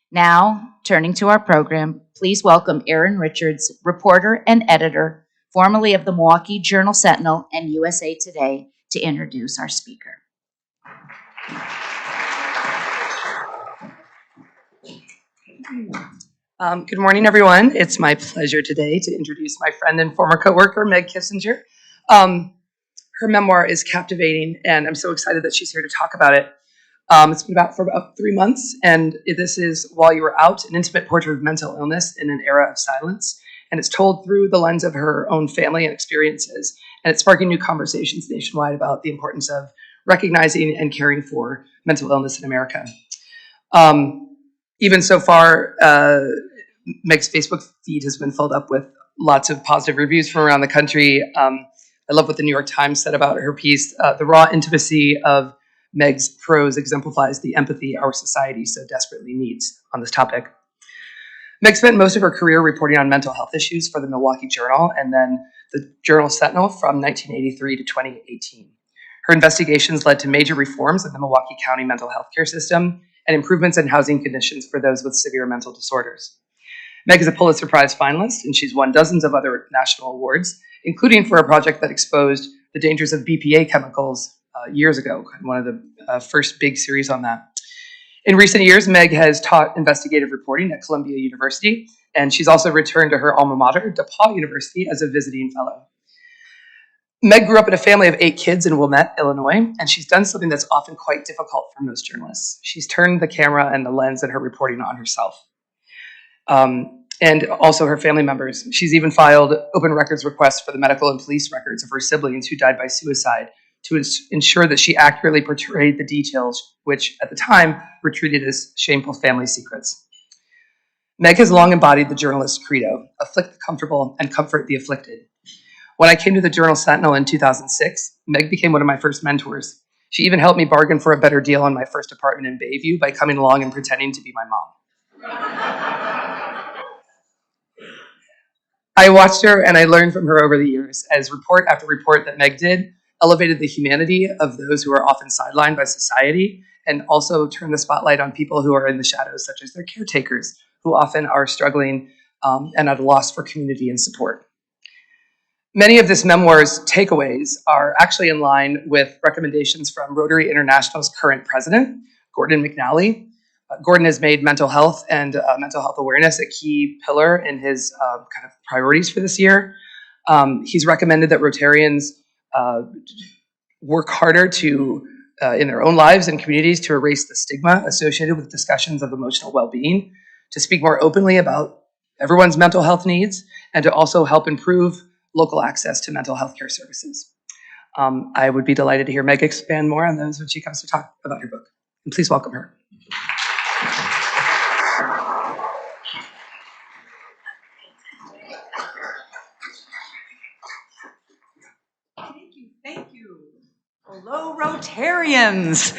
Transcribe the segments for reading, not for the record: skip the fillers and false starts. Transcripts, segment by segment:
Now, turning to our program, please welcome Erin Richards, reporter and editor, formerly of the Milwaukee Journal Sentinel and USA Today, to introduce our speaker. Good morning, everyone. It's my pleasure today to introduce my friend and former coworker, Meg Kissinger. Her memoir is captivating, and I'm so excited that she's here to talk about it. It's been out for about 3 months, and this is While You Were Out, an intimate portrait of mental illness in an era of silence. And it's told through the lens of her own family and experiences, and it's sparking new conversations nationwide about the importance of recognizing and caring for mental illness in America. Even so far, Meg's Facebook feed has been filled up with lots of positive reviews from around the country. I love what the New York Times said about her piece. The raw intimacy of Meg's prose exemplifies the empathy our society so desperately needs on this topic. Meg spent most of her career reporting on mental health issues for the Milwaukee Journal and then the Journal Sentinel from 1983 to 2018. Her investigations led to major reforms in the Milwaukee County mental health care system and improvements in housing conditions for those with severe mental disorders. Meg is a Pulitzer Prize finalist, and she's won dozens of other national awards, including for a project that exposed the dangers of BPA chemicals years ago, one of the first big series on that. In recent years, Meg has taught investigative reporting at Columbia University, and she's also returned to her alma mater, DePaul University, as a visiting fellow. Meg grew up in a family of 8 kids in Wilmette, Illinois, and she's done something that's often quite difficult for most journalists. She's turned the camera and the lens in her reporting on herself. And also her family members. She's even filed open records requests for the medical and police records of her siblings who died by suicide to ensure that she accurately portrayed the details, which at the time were treated as shameful family secrets. Meg has long embodied the journalist's credo: afflict the comfortable and comfort the afflicted. When I came to the Journal Sentinel in 2006, Meg became one of my first mentors. She even helped me bargain for a better deal on my first apartment in Bayview by coming along and pretending to be my mom. I watched her and I learned from her over the years as report after report that Meg did elevated the humanity of those who are often sidelined by society and also turned the spotlight on people who are in the shadows, such as their caretakers, who often are struggling and at a loss for community and support. Many of this memoir's takeaways are actually in line with recommendations from Rotary International's current president, Gordon McNally. Gordon has made mental health and mental health awareness a key pillar in his kind of priorities for this year. He's recommended that Rotarians work harder to, in their own lives and communities, to erase the stigma associated with discussions of emotional well-being, to speak more openly about everyone's mental health needs, and to also help improve local access to mental health care services. I would be delighted to hear Meg expand more on those when she comes to talk about her book. And please welcome her. Thank you. Hello, Rotarians.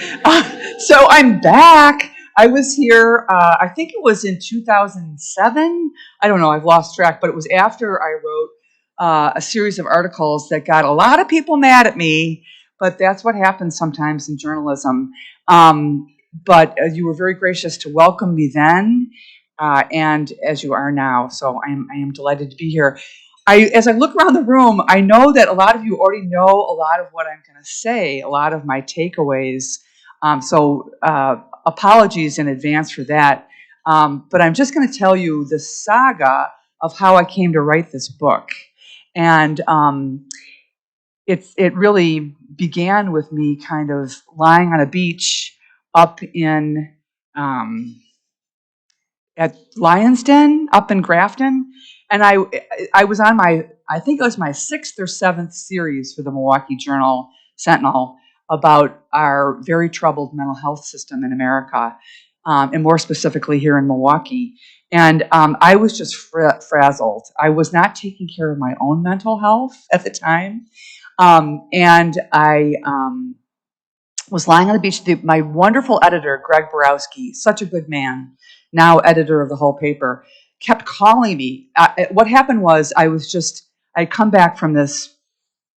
So I'm back. I was here, I think it was in 2007. I don't know, I've lost track, but it was after I wrote a series of articles that got a lot of people mad at me, but that's what happens sometimes in journalism. But you were very gracious to welcome me then, and as you are now, so I am delighted to be here. As I look around the room, I know that a lot of you already know a lot of what I'm going to say, a lot of my takeaways. So apologies in advance for that. But I'm just going to tell you the saga of how I came to write this book. And it really began with me kind of lying on a beach up in at Lion's Den up in Grafton. And I was on I think it was my 6th or 7th series for the Milwaukee Journal Sentinel about our very troubled mental health system in America, and more specifically here in Milwaukee. And I was just frazzled. I was not taking care of my own mental health at the time. And I was lying on the beach. My wonderful editor, Greg Borowski, such a good man, now editor of the whole paper, kept calling me. What happened was I'd come back from this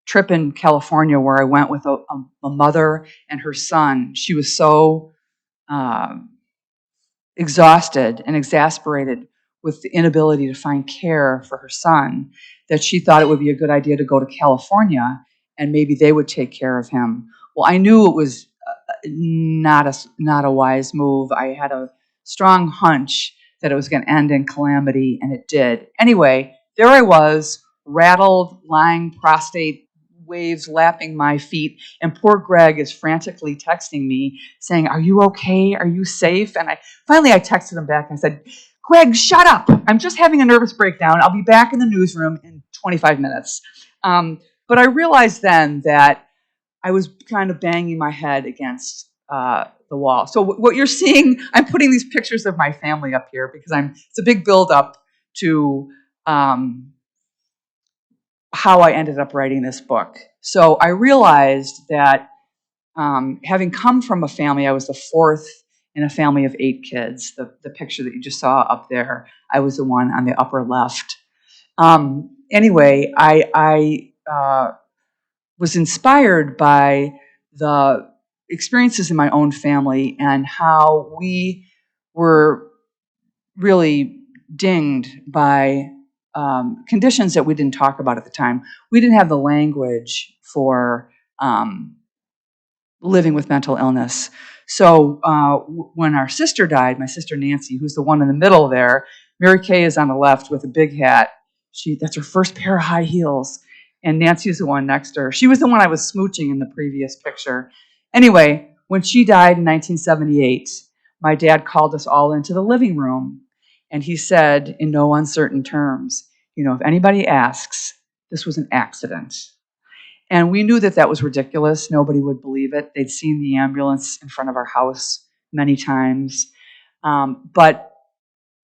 trip in California where I went with a mother and her son. She was so exhausted and exasperated with the inability to find care for her son, that she thought it would be a good idea to go to California and maybe they would take care of him. Well, I knew it was not a wise move. I had a strong hunch that it was going to end in calamity, and it did. Anyway, there I was, rattled, lying prostate, waves lapping my feet, and poor Greg is frantically texting me saying, "Are you okay? Are you safe?" And finally I texted him back and I said, "Greg, shut up. I'm just having a nervous breakdown. I'll be back in the newsroom in 25 minutes." But I realized then that I was kind of banging my head against the wall. So what you're seeing, I'm putting these pictures of my family up here because it's a big build-up to how I ended up writing this book. So I realized that having come from a family, I was the fourth in a family of 8 kids. The picture that you just saw up there, I was the one on the upper left. Anyway, I was inspired by the experiences in my own family and how we were really dinged by conditions that we didn't talk about at the time. We didn't have the language for living with mental illness. So when our sister died, my sister Nancy, who's the one in the middle there, Mary Kay is on the left with a big hat. That's her first pair of high heels. And Nancy is the one next to her. She was the one I was smooching in the previous picture. Anyway, when she died in 1978, my dad called us all into the living room. And he said, in no uncertain terms, if anybody asks, this was an accident. And we knew that that was ridiculous. Nobody would believe it. They'd seen the ambulance in front of our house many times. But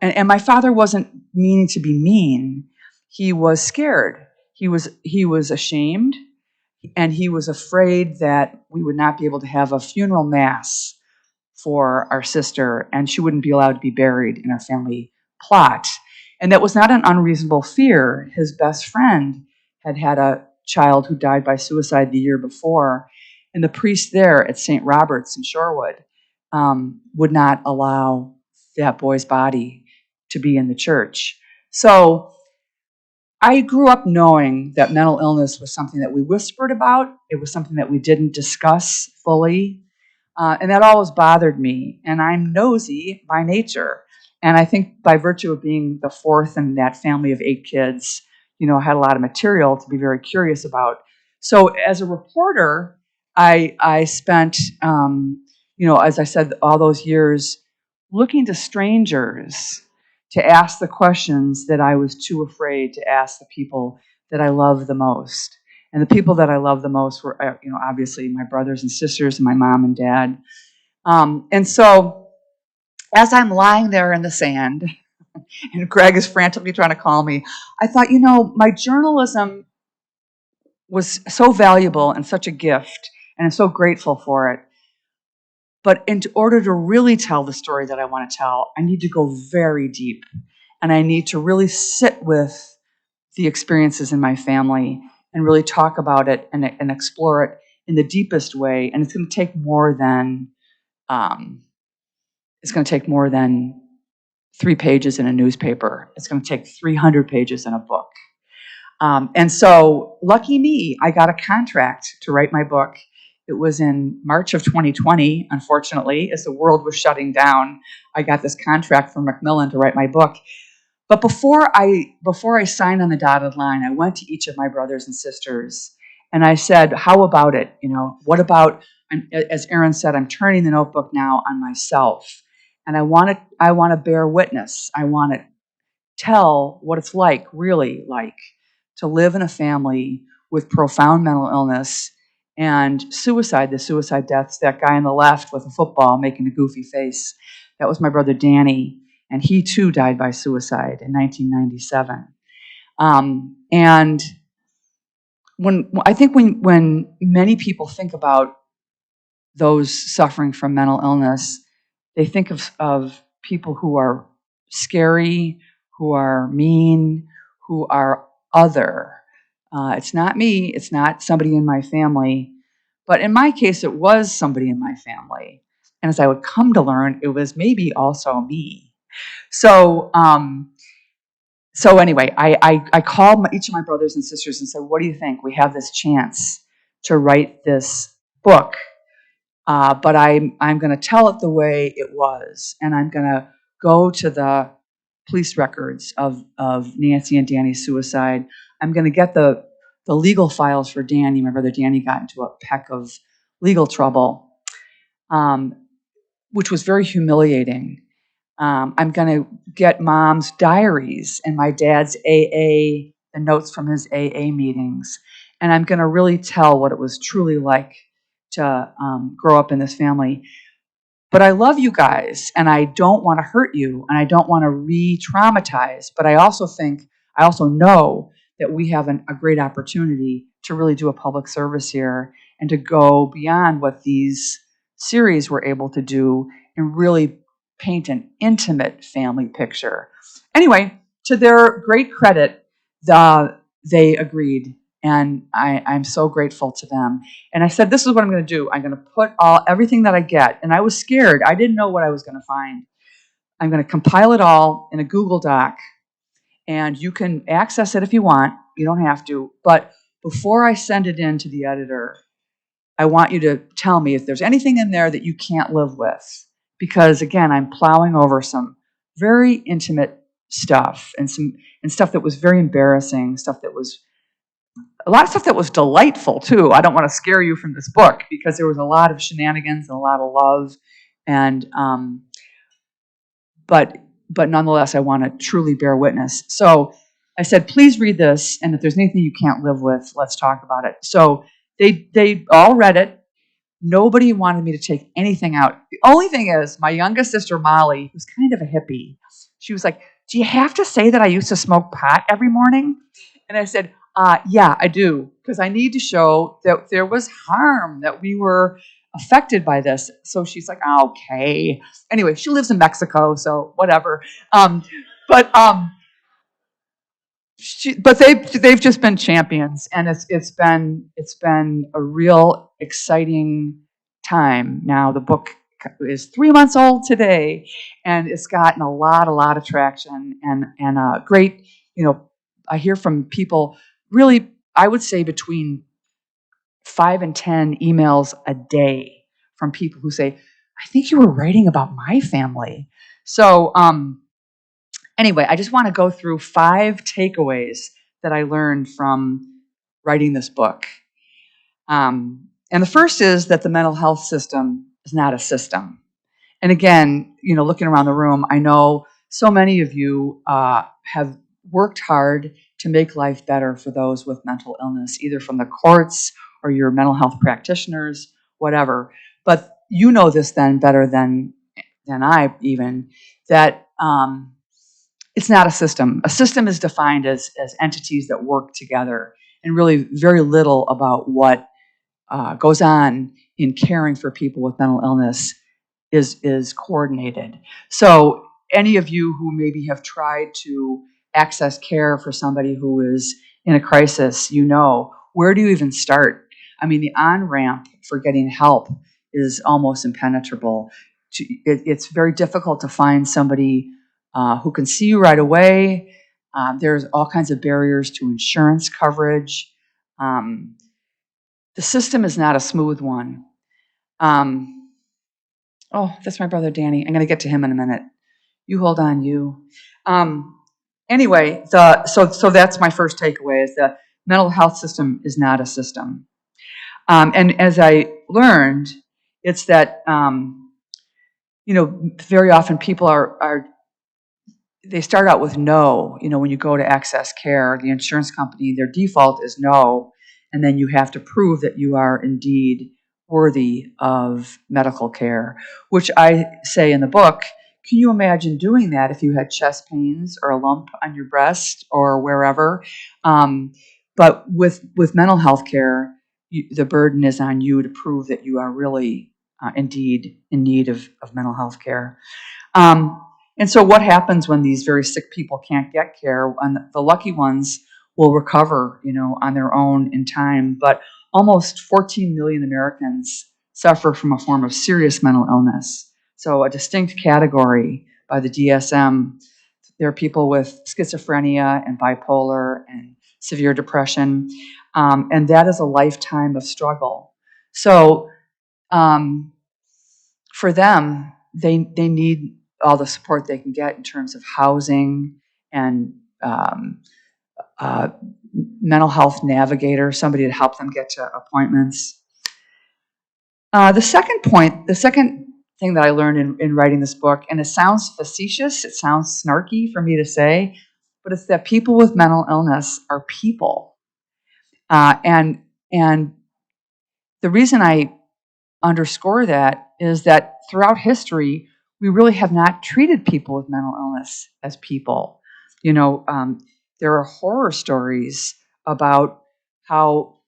my father wasn't meaning to be mean. He was scared. He was ashamed, and he was afraid that we would not be able to have a funeral mass for our sister, and she wouldn't be allowed to be buried in our family plot. And that was not an unreasonable fear. His best friend had a child who died by suicide the year before, and the priest there at St. Robert's in Shorewood would not allow that boy's body to be in the church. So I grew up knowing that mental illness was something that we whispered about. It was something that we didn't discuss fully. And that always bothered me. And I'm nosy by nature. And I think by virtue of being the fourth in that family of 8 kids, I had a lot of material to be very curious about. So as a reporter, I spent, as I said, all those years looking to strangers to ask the questions that I was too afraid to ask the people that I love the most. And the people that I love the most were, obviously my brothers and sisters and my mom and dad. And so as I'm lying there in the sand, and Greg is frantically trying to call me, I thought, my journalism was so valuable and such a gift, and I'm so grateful for it. But in order to really tell the story that I want to tell, I need to go very deep, and I need to really sit with the experiences in my family and really talk about it and explore it in the deepest way. And it's going to take more than 3 pages in a newspaper. It's going to take 300 pages in a book. And so, lucky me, I got a contract to write my book. It was in March of 2020, unfortunately, as the world was shutting down. I got this contract from Macmillan to write my book. But before I signed on the dotted line, I went to each of my brothers and sisters, and I said, how about it? What about, as Erin said, I'm turning the notebook now on myself. And I want to bear witness. I want to tell what it's really like, to live in a family with profound mental illness and the suicide deaths. That guy on the left with a football making a goofy face, that was my brother Danny, and he too died by suicide in 1997. And when many people think about those suffering from mental illness, they think of people who are scary, who are mean, who are other. It's not me. It's not somebody in my family. But in my case, it was somebody in my family. And as I would come to learn, it was maybe also me. So, so anyway, I called each of my brothers and sisters and said, what do you think? We have this chance to write this book, but I'm going to tell it the way it was, and I'm going to go to the police records of Nancy and Danny's suicide. I'm going to get the legal files for Danny. My brother Danny got into a peck of legal trouble, which was very humiliating. I'm going to get Mom's diaries and my dad's AA, the notes from his AA meetings. And I'm going to really tell what it was truly like to grow up in this family. But I love you guys, and I don't want to hurt you, and I don't want to re-traumatize. But I also know that we have a great opportunity to really do a public service here and to go beyond what these series were able to do and really paint an intimate family picture. Anyway, to their great credit, they agreed, and I'm so grateful to them. And I said, this is what I'm going to do. I'm going to put everything that I get, and I was scared. I didn't know what I was going to find. I'm going to compile it all in a Google Doc, and you can access it if you want. You don't have to. But before I send it in to the editor, I want you to tell me if there's anything in there that you can't live with. Because again, I'm plowing over some very intimate stuff and stuff that was very embarrassing, a lot of stuff that was delightful too. I don't want to scare you from this book because there was a lot of shenanigans and a lot of love, and but nonetheless, I want to truly bear witness. So I said, please read this, and if there's anything you can't live with, let's talk about it. So they all read it. Nobody wanted me to take anything out. The only thing is, my youngest sister, Molly, who's kind of a hippie, she was like, do you have to say that I used to smoke pot every morning? And I said, yeah, I do, because I need to show that there was harm, that we were affected by this. So she's like, okay. Anyway, she lives in Mexico, so whatever. But they've just been champions, and it's been a real exciting time. Now the book is 3 months old today, and it's gotten a lot of traction and great. I hear from people really. I would say between 5 and 10 emails a day from people who say, "I think you were writing about my family." So. Anyway, I just want to go through 5 takeaways that I learned from writing this book. And the first is that the mental health system is not a system. And again, looking around the room, I know so many of you have worked hard to make life better for those with mental illness, either from the courts or your mental health practitioners, whatever. But you know this then better than I even, that it's not a system. A system is defined as entities that work together, and really very little about what goes on in caring for people with mental illness is coordinated. So any of you who maybe have tried to access care for somebody who is in a crisis, where do you even start? I mean, the on-ramp for getting help is almost impenetrable. It's very difficult to find somebody who can see you right away. There's all kinds of barriers to insurance coverage. The system is not a smooth one. That's my brother Danny. I'm going to get to him in a minute. You hold on, you. Anyway, so that's my first takeaway: is the mental health system is not a system. And as I learned, it's that very often people they start out with no. When you go to access care, the insurance company, their default is no, and then you have to prove that you are indeed worthy of medical care, which I say in the book. Can you imagine doing that if you had chest pains or a lump on your breast or wherever? But with mental health care, the burden is on you to prove that you are really indeed in need of mental health care. And so what happens when these very sick people can't get care? And the lucky ones will recover, on their own in time. But almost 14 million Americans suffer from a form of serious mental illness. So a distinct category by the DSM. There are people with schizophrenia and bipolar and severe depression, and that is a lifetime of struggle. So for them, they need all the support they can get in terms of housing and mental health navigator, somebody to help them get to appointments. The second thing that I learned in writing this book, and it sounds facetious, it sounds snarky for me to say, but it's that people with mental illness are people. And the reason I underscore that is that throughout history, we really have not treated people with mental illness as people. There are horror stories about how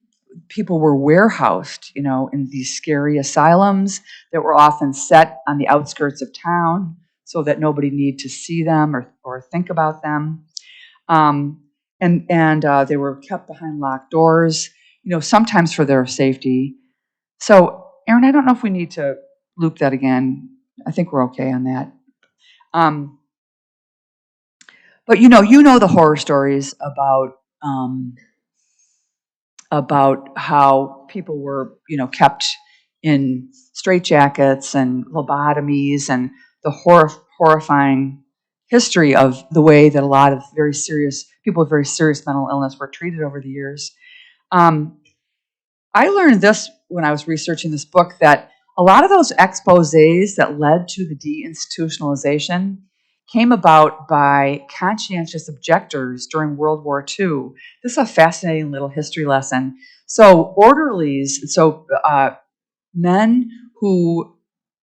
people were warehoused, in these scary asylums that were often set on the outskirts of town so that nobody needed to see them or think about them. And they were kept behind locked doors, sometimes for their safety. So, Erin, I don't know if we need to loop that again. I think we're okay on that. But you know the horror stories about how people were, kept in straitjackets and lobotomies, and the horrifying history of the way that a lot of very serious people with very serious mental illness were treated over the years. I learned this when I was researching this book, that a lot of those exposés that led to the deinstitutionalization came about by conscientious objectors during World War II. This is a fascinating little history lesson. So men who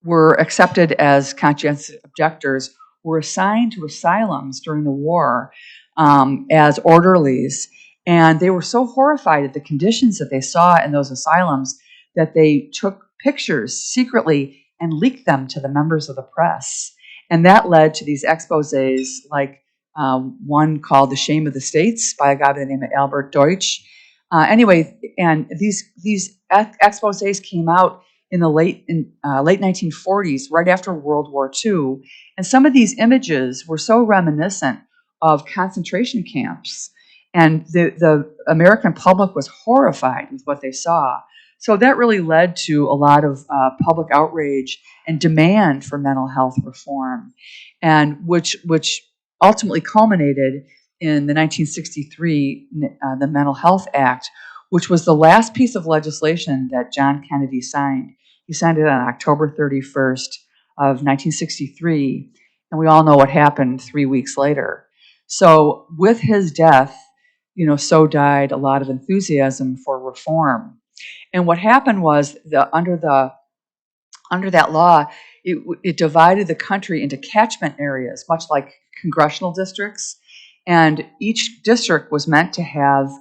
were accepted as conscientious objectors were assigned to asylums during the war as orderlies. And they were so horrified at the conditions that they saw in those asylums that they took pictures secretly and leaked them to the members of the press. And that led to these exposés, like one called "The Shame of the States" by a guy by the name of Albert Deutsch. And these exposés came out in the late 1940s, right after World War II. And some of these images were so reminiscent of concentration camps. And the American public was horrified with what they saw. So that really led to a lot of public outrage and demand for mental health reform, and which ultimately culminated in the 1963 the Mental Health Act, which was the last piece of legislation that John Kennedy signed. He signed it on October 31st of 1963, and we all know what happened 3 weeks later. So with his death, so died a lot of enthusiasm for reform. And what happened was under that law, it divided the country into catchment areas, much like congressional districts. And each district was meant to have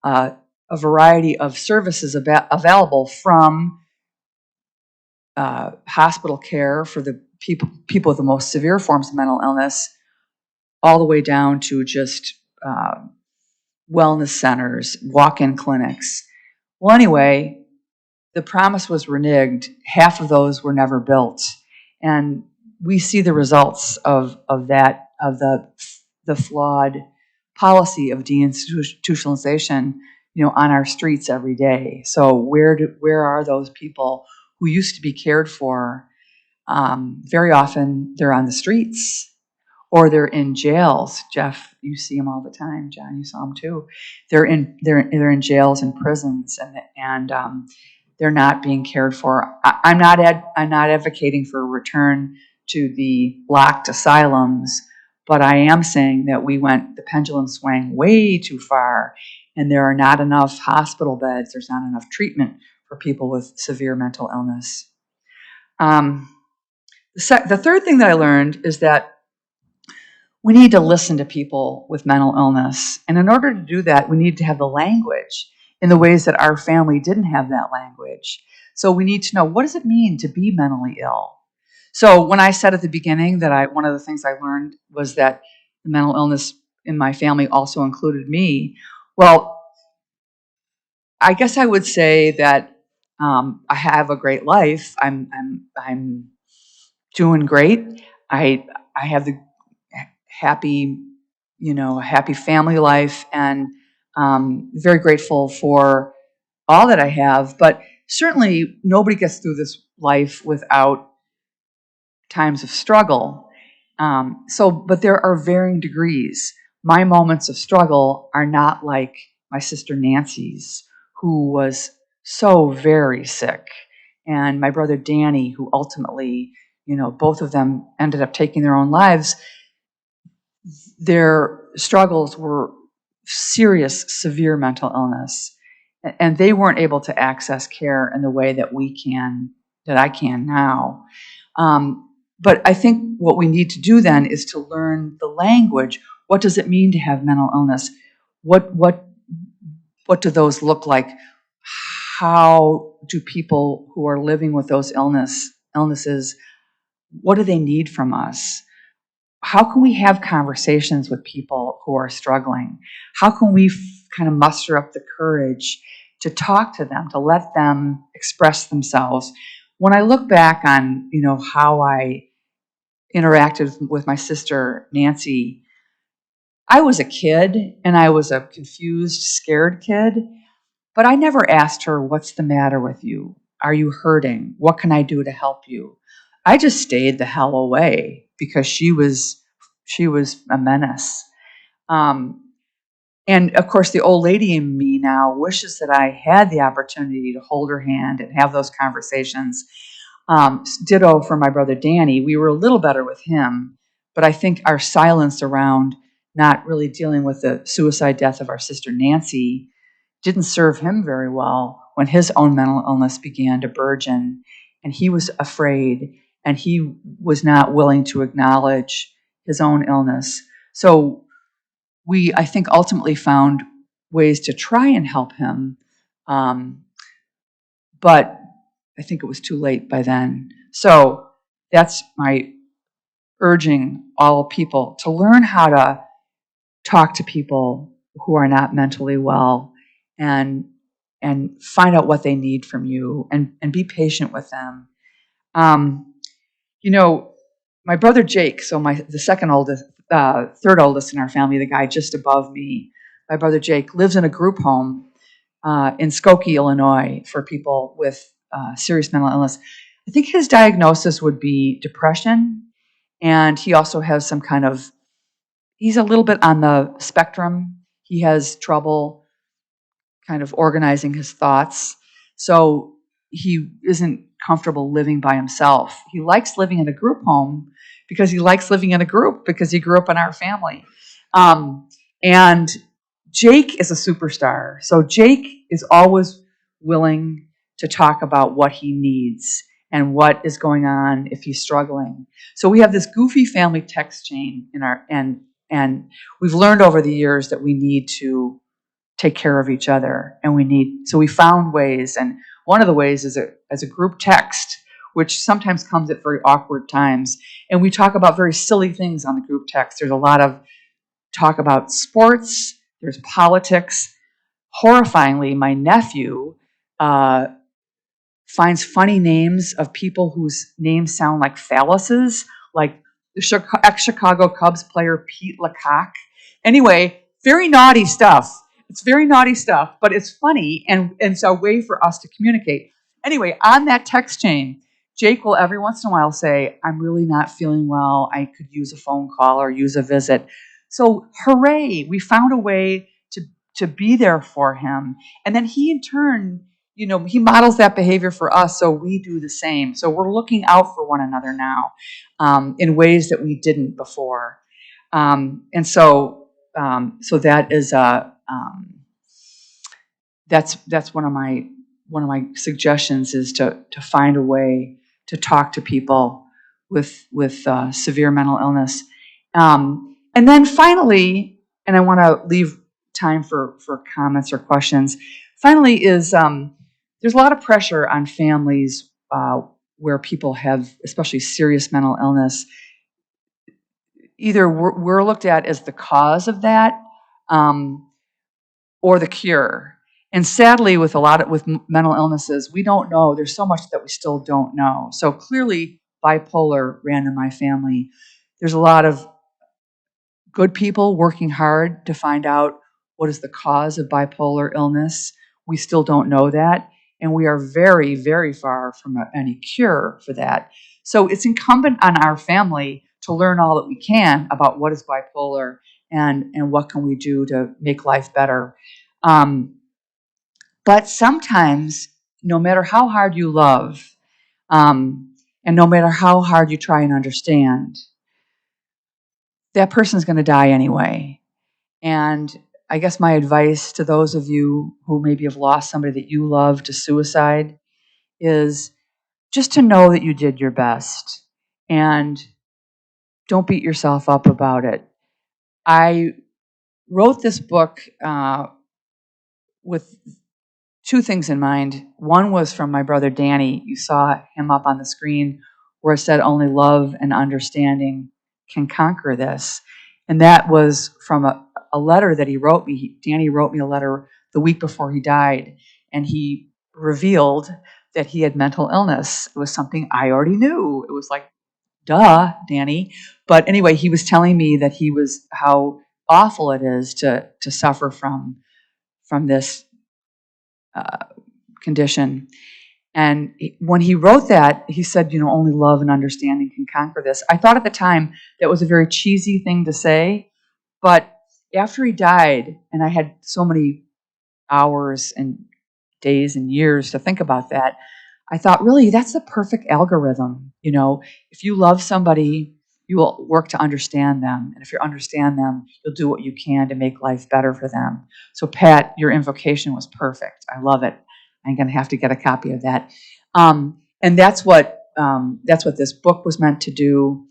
a variety of services available, from hospital care for the people with the most severe forms of mental illness, all the way down to just wellness centers, walk-in clinics. Well, anyway, the promise was reneged. Half of those were never built. And we see the results of the flawed policy of deinstitutionalization, on our streets every day. So where are those people who used to be cared for? Very often they're on the streets, or they're in jails. Jeff, you see them all the time. John, you saw them too. They're in jails and prisons, and they're not being cared for. I'm not advocating for a return to the locked asylums, but I am saying that the pendulum swang way too far, and there are not enough hospital beds. There's not enough treatment for people with severe mental illness. The third thing that I learned is that we need to listen to people with mental illness. And in order to do that, we need to have the language in the ways that our family didn't have that language. So we need to know, what does it mean to be mentally ill? So when I said at the beginning that one of the things I learned was that the mental illness in my family also included me, well, I guess I would say that I have a great life. I'm doing great. I have the happy, happy family life, and very grateful for all that I have. But certainly, nobody gets through this life without times of struggle. But there are varying degrees. My moments of struggle are not like my sister Nancy's, who was so very sick, and my brother Danny, who ultimately, both of them ended up taking their own lives. Their struggles were serious, severe mental illness, and they weren't able to access care in the way that I can now. But I think what we need to do then is to learn the language. What does it mean to have mental illness? What do those look like? How do people who are living with those illnesses, what do they need from us? How can we have conversations with people who are struggling? How can we kind of muster up the courage to talk to them, to let them express themselves? When I look back on, how I interacted with my sister Nancy, I was a kid, and I was a confused, scared kid, but I never asked her, "What's the matter with you? Are you hurting? What can I do to help you?" I just stayed the hell away because she was a menace. And of course, the old lady in me now wishes that I had the opportunity to hold her hand and have those conversations. Ditto for my brother Danny. We were a little better with him, but I think our silence around not really dealing with the suicide death of our sister Nancy didn't serve him very well when his own mental illness began to burgeon, and he was afraid, and he was not willing to acknowledge his own illness. So we, I think, ultimately found ways to try and help him, but I think it was too late by then. So that's my urging all people to learn how to talk to people who are not mentally well, and find out what they need from you, and be patient with them. You know, my brother Jake, so the second oldest, third oldest in our family, the guy just above me, my brother Jake lives in a group home in Skokie, Illinois, for people with serious mental illness. I think his diagnosis would be depression, and he also has some kind of, he's a little bit on the spectrum. He has trouble kind of organizing his thoughts. So he isn't comfortable living by himself. He likes living in a group home because he likes living in a group because he grew up in our family. And Jake is a superstar. So Jake is always willing to talk about what he needs and what is going on if he's struggling. So we have this goofy family text chain in our, and we've learned over the years that we need to take care of each other, and so we found ways, and one of the ways is as a group text, which sometimes comes at very awkward times, and we talk about very silly things on the group text. There's a lot of talk about sports, there's politics. Horrifyingly, my nephew finds funny names of people whose names sound like phalluses, like the ex-Chicago Cubs player Pete LaCock. Anyway, very naughty stuff. It's very naughty stuff, but it's funny, and it's a way for us to communicate. Anyway, on that text chain, Jake will every once in a while say, "I'm really not feeling well. I could use a phone call or use a visit." So hooray, we found a way to be there for him. And then he in turn, he models that behavior for us, so we do the same. So we're looking out for one another now in ways that we didn't before. And so that is that's one of my suggestions, is to find a way to talk to people with severe mental illness. And then finally, and I want to leave time for comments or questions. Finally, is there's a lot of pressure on families where people have especially serious mental illness. Either we're looked at as the cause of that, or the cure. And sadly, with mental illnesses, we don't know. There's so much that we still don't know. So clearly, bipolar ran in my family. There's a lot of good people working hard to find out what is the cause of bipolar illness. We still don't know that, and we are very, very far from any cure for that. So it's incumbent on our family to learn all that we can about what is bipolar and what can we do to make life better. But sometimes, no matter how hard you love, and no matter how hard you try and understand, that person's going to die anyway. And I guess my advice to those of you who maybe have lost somebody that you love to suicide is just to know that you did your best and don't beat yourself up about it. I wrote this book with two things in mind. One was from my brother Danny. You saw him up on the screen where it said only love and understanding can conquer this. And that was from a letter that he wrote me. Danny wrote me a letter the week before he died, and he revealed that he had mental illness. It was something I already knew. It was like, duh, Danny. But anyway, he was telling me that how awful it is to suffer from this condition. And when he wrote that, he said, only love and understanding can conquer this. I thought at the time that was a very cheesy thing to say, but after he died, and I had so many hours and days and years to think about that, I thought, really, that's the perfect algorithm. If you love somebody, you will work to understand them. And if you understand them, you'll do what you can to make life better for them. So, Pat, your invocation was perfect. I love it. I'm going to have to get a copy of that. And that's what this book was meant to do.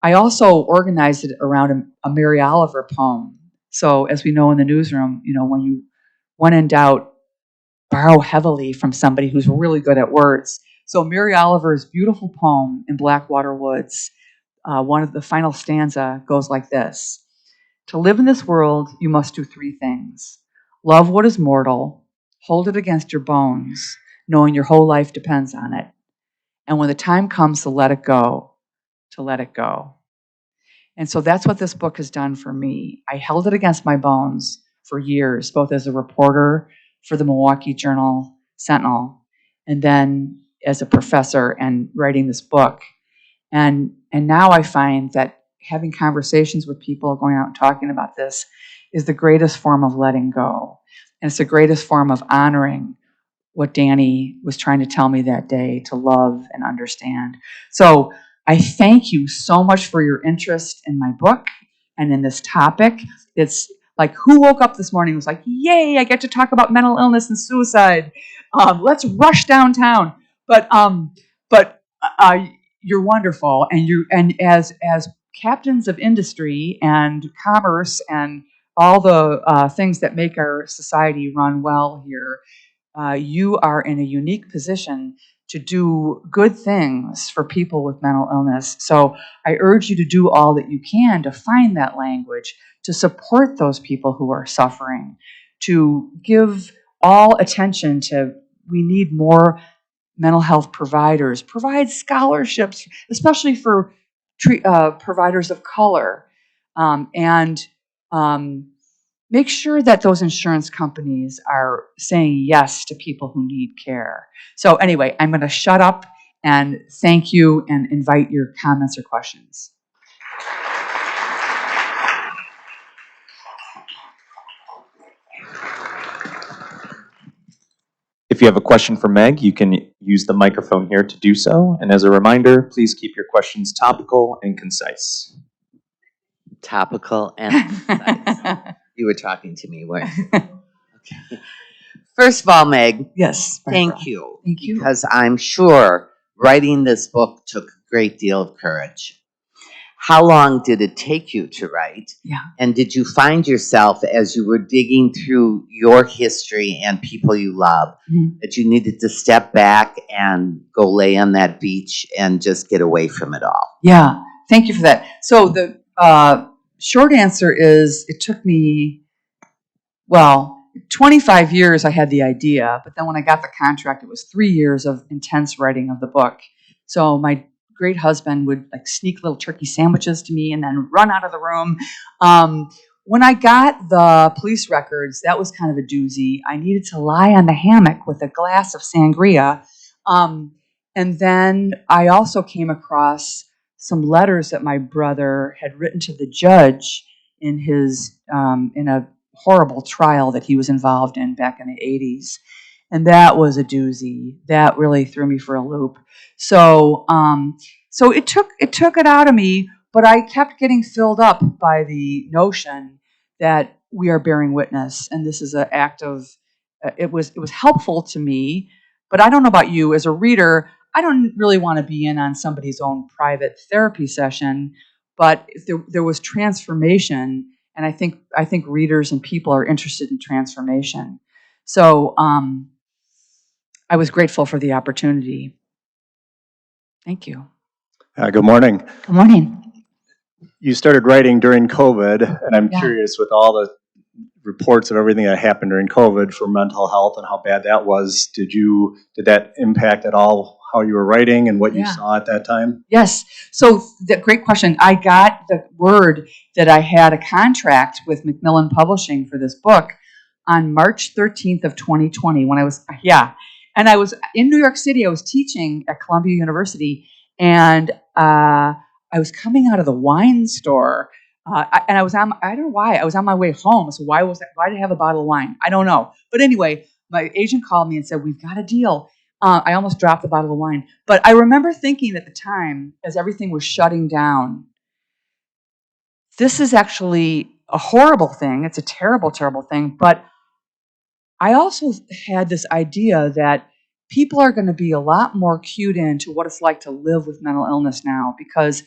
I also organized it around a Mary Oliver poem. So, as we know in the newsroom, when in doubt, borrow heavily from somebody who's really good at words. So Mary Oliver's beautiful poem in Blackwater Woods, one of the final stanza goes like this: to live in this world, you must do three things. Love what is mortal, hold it against your bones, knowing your whole life depends on it. And when the time comes to let it go, to let it go. And so that's what this book has done for me. I held it against my bones for years, both as a reporter for the Milwaukee Journal Sentinel, and then as a professor and writing this book. And now I find that having conversations with people, going out and talking about this, is the greatest form of letting go. And it's the greatest form of honoring what Danny was trying to tell me that day, to love and understand. So I thank you so much for your interest in my book and in this topic. It's like, who woke up this morning and was like, yay, I get to talk about mental illness and suicide. Let's rush downtown. But you're wonderful. And as captains of industry and commerce and all the things that make our society run well here, you are in a unique position to do good things for people with mental illness. So I urge you to do all that you can to find that language, to support those people who are suffering, to give all attention to, we need more mental health providers, provide scholarships, especially for providers of color, and make sure that those insurance companies are saying yes to people who need care. So anyway, I'm going to shut up and thank you and invite your comments or questions. If you have a question for Meg, you can use the microphone here to do so. And as a reminder, please keep your questions topical and concise. Topical and concise. You were talking to me, weren't you? Okay. First of all, Meg, Yes. thank you. Thank you. Because I'm sure writing this book took a great deal of courage. How long did it take you to write? Yeah. And did you find yourself, as you were digging through your history and people you love, that you needed to step back and go lay on that beach and just get away from it all? Yeah. Thank you for that. So the short answer is it took me 25 years I had the idea, but then when I got the contract, it was 3 years of intense writing of the book. So my great husband would like sneak little turkey sandwiches to me and then run out of the room. When I got the police records, that was kind of a doozy. I needed to lie on the hammock with a glass of sangria. And then I also came across some letters that my brother had written to the judge in his in a horrible trial that he was involved in back in the 80s. And that was a doozy. That really threw me for a loop. So so it took it out of me, but I kept getting filled up by the notion that we are bearing witness, and this is an act of it was helpful to me. But I don't know about you as a reader. I don't really want to be in on somebody's own private therapy session, but if there was transformation, and I think readers and people are interested in transformation. So I was grateful for the opportunity. Thank you. Good morning. Good morning. You started writing during COVID, and I'm Yeah. curious, with all the reports of everything that happened during COVID for mental health and how bad that was, did that impact at all how you were writing and what you Yeah. saw at that time? Yes. So, great question. I got the word that I had a contract with Macmillan Publishing for this book on March 13th of 2020 when I was, and I was in New York City. I was teaching at Columbia University, and I was coming out of the wine store, and I was on, I don't know why, I was on my way home. So why did I have a bottle of wine? I don't know. But anyway, my agent called me and said, we've got a deal. I almost dropped the bottle of wine. But I remember thinking at the time, as everything was shutting down, this is actually a horrible thing. It's a terrible, terrible thing. But I also had this idea that people are going to be a lot more cued in to what it's like to live with mental illness now, because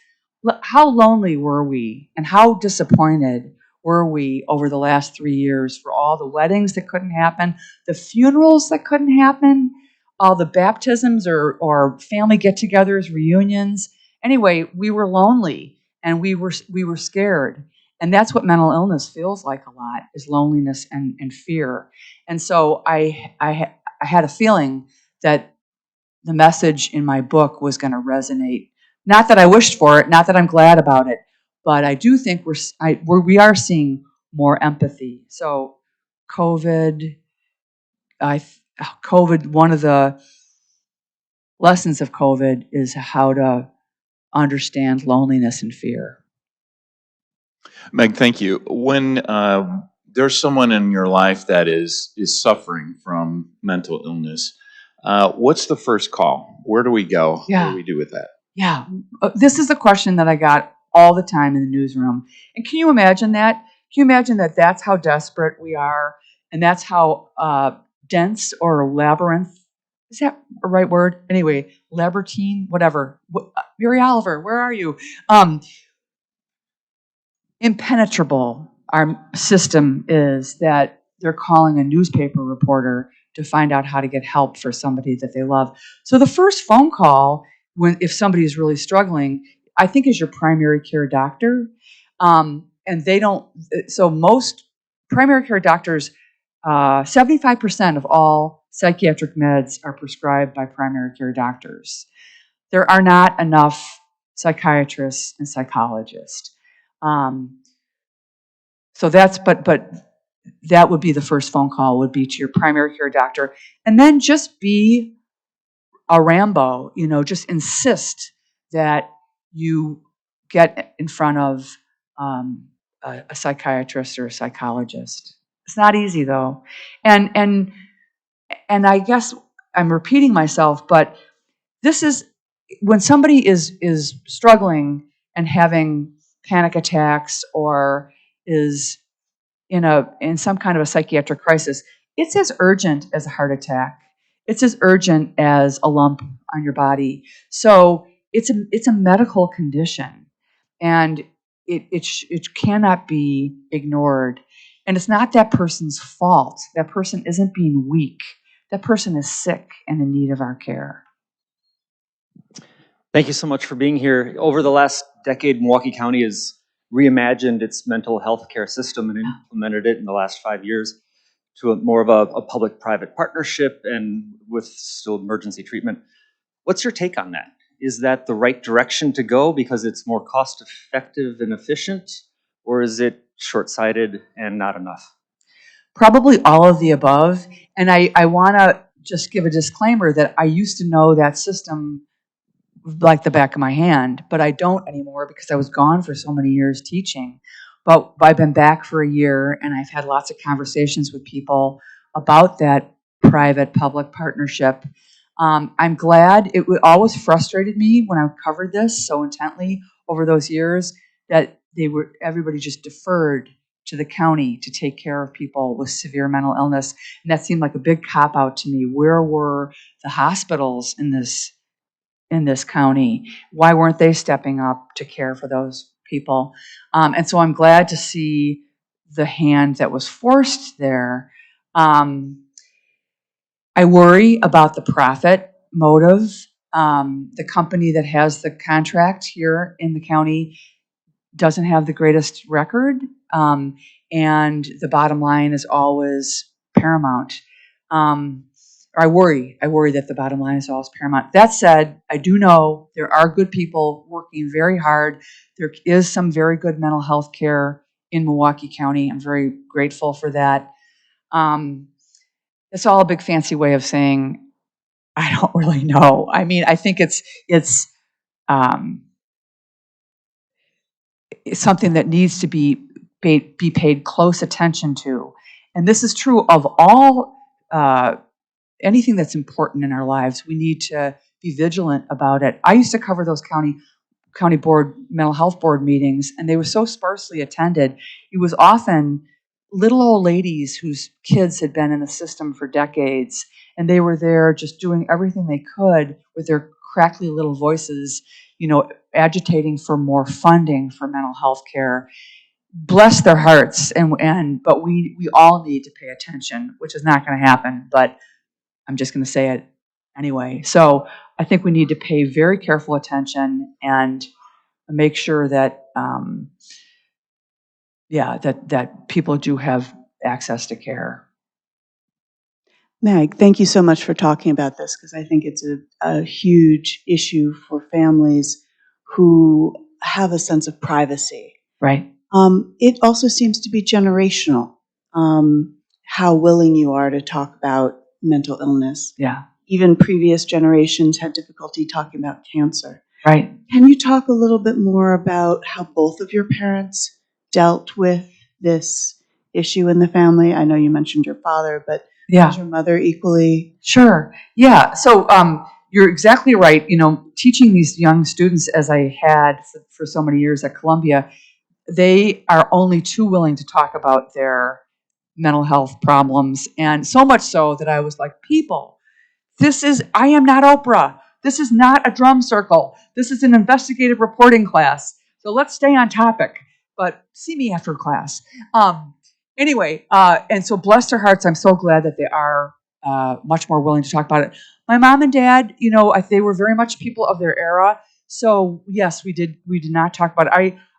how lonely were we and how disappointed were we over the last 3 years for all the weddings that couldn't happen, the funerals that couldn't happen, all the baptisms or family get-togethers, reunions. Anyway, we were lonely and we were scared. And that's what mental illness feels like a lot, is loneliness and fear. And so I had a feeling that the message in my book was going to resonate. Not that I wished for it, not that I'm glad about it, but I do think we are seeing more empathy. So COVID, one of the lessons of COVID is how to understand loneliness and fear. Meg, thank you. When there's someone in your life that is suffering from mental illness, what's the first call? Where do we go? Yeah. What do we do with that? Yeah, this is a question that I got all the time in the newsroom. And can you imagine that? Can you imagine that that's how desperate we are, and that's how dense or labyrinth, is that a right word? Anyway, labyrinthine, whatever. Mary Oliver, where are you? Impenetrable our system is, that they're calling a newspaper reporter to find out how to get help for somebody that they love. So the first phone call, if somebody is really struggling, I think is your primary care doctor. And they don't, so most primary care doctors, 75% of all psychiatric meds are prescribed by primary care doctors. There are not enough psychiatrists and psychologists. So that's, but that would be the first phone call, would be to your primary care doctor. And then just be a Rambo, just insist that you get in front of a psychiatrist or a psychologist. It's not easy though. And I guess I'm repeating myself, but this is when somebody is struggling and having panic attacks or is in some kind of a psychiatric crisis, it's as urgent as a heart attack. It's as urgent as a lump on your body. So it's a medical condition, and it cannot be ignored. And it's not that person's fault. That person isn't being weak. That person is sick and in need of our care. Thank you so much for being here. Over the last decade, Milwaukee County has reimagined its mental health care system and implemented it in the last 5 years to more of a public-private partnership and with still emergency treatment. What's your take on that? Is that the right direction to go because it's more cost-effective and efficient, or is it short-sighted and not enough? Probably all of the above. And I want to just give a disclaimer that I used to know that system like the back of my hand, but I don't anymore because I was gone for so many years teaching. But I've been back for a year, and I've had lots of conversations with people about that private-public partnership. I'm glad. It always frustrated me when I covered this so intently over those years that everybody just deferred to the county to take care of people with severe mental illness, and that seemed like a big cop-out to me. Where were the hospitals in this county? Why weren't they stepping up to care for those people? And so I'm glad to see the hand that was forced there. I worry about the profit motive. The company that has the contract here in the county doesn't have the greatest record, and the bottom line is always paramount. I worry that the bottom line is always paramount. That said, I do know there are good people working very hard. There is some very good mental health care in Milwaukee County. I'm very grateful for that. It's all a big fancy way of saying I don't really know. I mean, I think it's something that needs to be paid close attention to, and this is true of all anything that's important in our lives. We need to be vigilant about it. I used to cover those county board mental health board meetings, and they were so sparsely attended. It was often little old ladies whose kids had been in the system for decades, and they were there just doing everything they could with their crackly little voices, agitating for more funding for mental health care. Bless their hearts, but we all need to pay attention, which is not going to happen, but I'm just going to say it anyway. So I think we need to pay very careful attention and make sure that that people do have access to care. Meg, thank you so much for talking about this, because I think it's a huge issue for families who have a sense of privacy. Right. It also seems to be generational, how willing you are to talk about mental illness. Yeah. Even previous generations had difficulty talking about cancer. Right. Can you talk a little bit more about how both of your parents dealt with this issue in the family? I know you mentioned your father, but was your mother equally? Sure. Yeah. So you're exactly right. Teaching these young students, as I had for so many years at Columbia, they are only too willing to talk about their mental health problems, and so much so that I was like, people, I am not Oprah. This is not a drum circle. This is an investigative reporting class. So let's stay on topic, but see me after class. Anyway, and so bless their hearts, I'm so glad that they are much more willing to talk about it. My mom and dad, they were very much people of their era. So yes, we did not talk about it.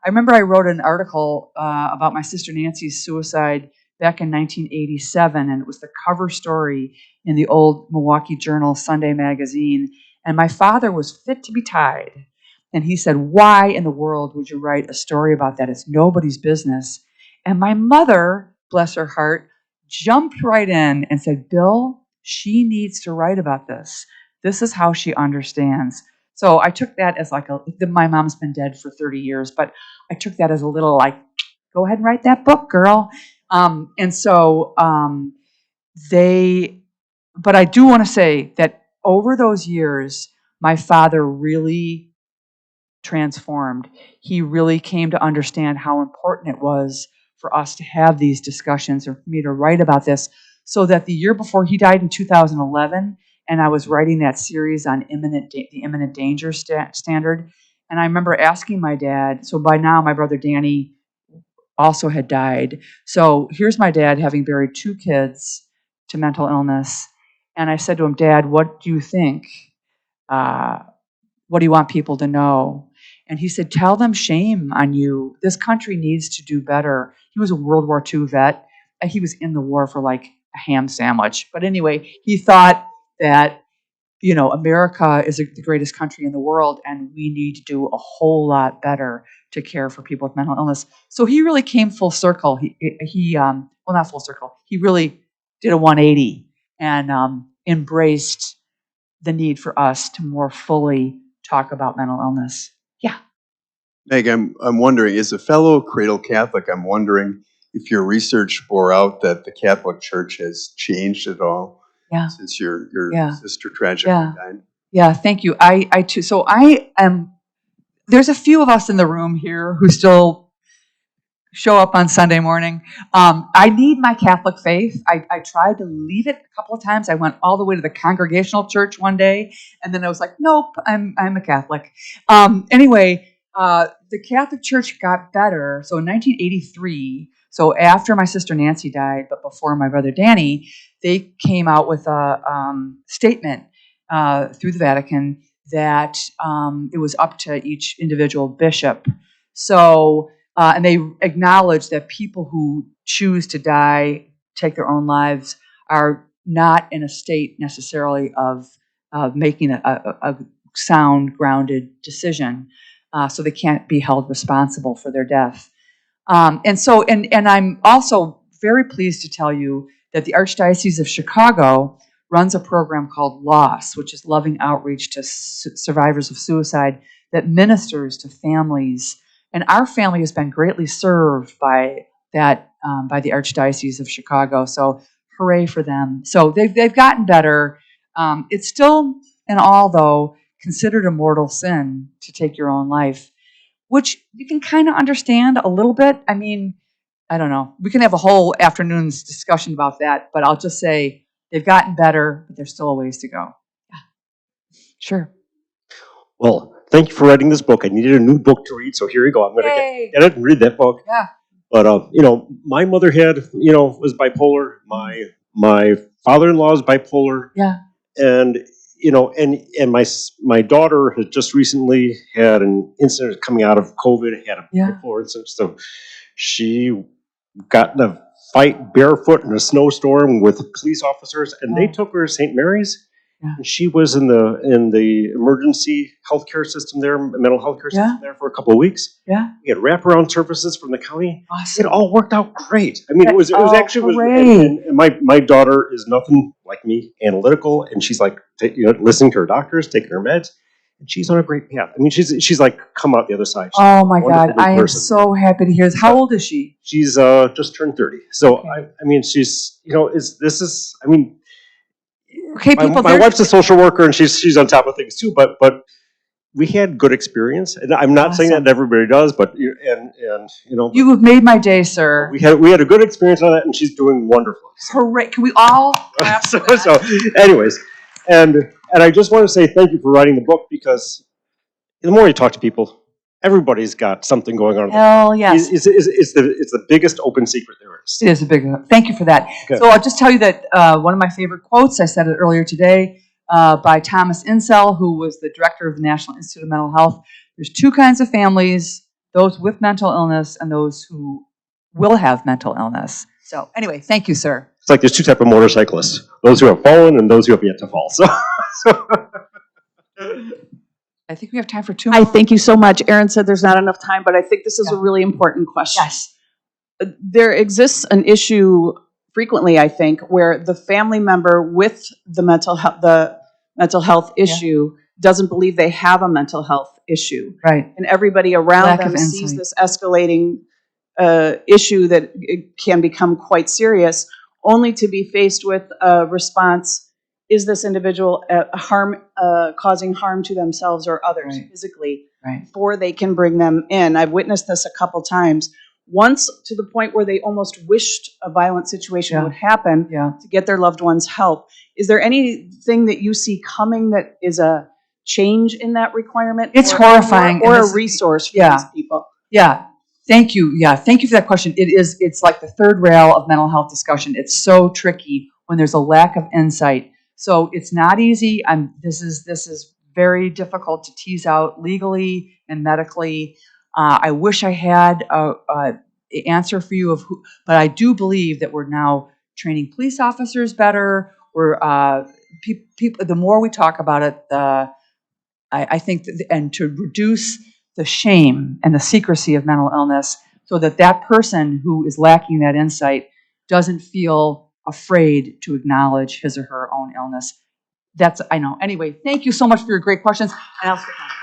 I remember I wrote an article about my sister Nancy's suicide back in 1987, and it was the cover story in the old Milwaukee Journal Sunday magazine. And my father was fit to be tied. And he said, why in the world would you write a story about that? It's nobody's business. And my mother, bless her heart, jumped right in and said, Bill, she needs to write about this. This is how she understands. So I took that as my mom's been dead for 30 years, but I took that as a little go ahead and write that book, girl. But I do want to say that over those years, my father really transformed. He really came to understand how important it was for us to have these discussions or for me to write about this, so that the year before he died in 2011, and I was writing that series on the imminent danger standard, and I remember asking my dad, so by now my brother Danny also had died. So here's my dad having buried 2 kids to mental illness. And I said to him, Dad, what do you think? What do you want people to know? And he said, tell them shame on you. This country needs to do better. He was a World War II vet. He was in the war for a ham sandwich. But anyway, he thought that, you know, America is the greatest country in the world, and we need to do a whole lot better to care for people with mental illness. So he really came full circle. He well, not full circle. He really did a 180 and embraced the need for us to more fully talk about mental illness. Yeah. Meg, I'm wondering, as a fellow cradle Catholic, I'm wondering if your research bore out that the Catholic Church has changed at all since your sister tragically died. Yeah, thank you. I too. So I am. There's a few of us in the room here who still show up on Sunday morning. I need my Catholic faith. I tried to leave it a couple of times. I went all the way to the Congregational Church one day, and then I was like, nope, I'm a Catholic. Anyway, the Catholic Church got better. So in 1983, so after my sister Nancy died, but before my brother Danny, they came out with a statement through the Vatican that it was up to each individual bishop. So, and they acknowledge that people who choose to die, take their own lives, are not in a state necessarily of making a sound, grounded decision. So they can't be held responsible for their death. And I'm also very pleased to tell you that the Archdiocese of Chicago runs a program called LOSS, which is Loving Outreach to Survivors of Suicide, that ministers to families. And our family has been greatly served by that, by the Archdiocese of Chicago. So hooray for them. So they've gotten better. It's still, in all though, considered a mortal sin to take your own life, which you can kind of understand a little bit. I mean, I don't know. We can have a whole afternoon's discussion about that, but I'll just say they've gotten better, but there's still a ways to go. Yeah. Sure. Well, thank you for writing this book. I needed a new book to read, so here you go. I'm going to get it and read that book. Yeah. But, you know, my mother was bipolar. My father-in-law is bipolar. Yeah. And, you know, and my daughter has just recently had an incident coming out of COVID, had a bipolar incident. So she got in a fight barefoot in a snowstorm with police officers, and they took her to St. Mary's. Yeah. And she was in the emergency healthcare system there, mental health care system there for a couple of weeks. Yeah. We had wraparound services from the county. Awesome. It all worked out great. I mean, it was actually, and my daughter is nothing like me, analytical, and she's like, listening to her doctors, taking her meds, and she's on a great path. I mean, she's like come out the other side. She's oh my God, I am so happy to hear this. How old is she? She's just turned 30. So I mean, she's I mean. Okay, people. My wife's a social worker, and she's on top of things too. But we had good experience, and I'm not saying that everybody does, but you know, you have made my day, sir. We had a good experience on that, and she's doing wonderfully. Hooray! Can we all? so anyways, and I just want to say thank you for writing the book, because the more you talk to people, everybody's got something going on. Hell yes. It's the biggest open secret there is. It is a big one. Thank you for that. Okay. So I'll just tell you that one of my favorite quotes, I said it earlier today, by Thomas Insel, who was the director of the National Institute of Mental Health. There's two kinds of families, those with mental illness and those who will have mental illness. So anyway, thank you, sir. It's like there's two types of motorcyclists, those who have fallen and those who have yet to fall. So. I think we have time for two more. I thank you so much. Erin said there's not enough time, but I think this is a really important question. Yes. There exists an issue frequently, I think, where the family member with the mental health issue doesn't believe they have a mental health issue. Right. And everybody around them sees this escalating issue that it can become quite serious, only to be faced with a response: is this individual causing harm to themselves or others physically before they can bring them in? I've witnessed this a couple times. Once to the point where they almost wished a violent situation would happen to get their loved ones help. Is there anything that you see coming that is a change in that requirement? It's horrifying. Or a resource for these people? Yeah. Thank you. Yeah. Thank you for that question. It's like the third rail of mental health discussion. It's so tricky when there's a lack of insight. So it's not easy. This is very difficult to tease out legally and medically. I wish I had an answer for you but I do believe that we're now training police officers better. We're people. The more we talk about it, I think, and to reduce the shame and the secrecy of mental illness, so that that person who is lacking that insight doesn't feel afraid to acknowledge his or her own illness. That's, I know. Anyway, thank you so much for your great questions. And I'll sit down.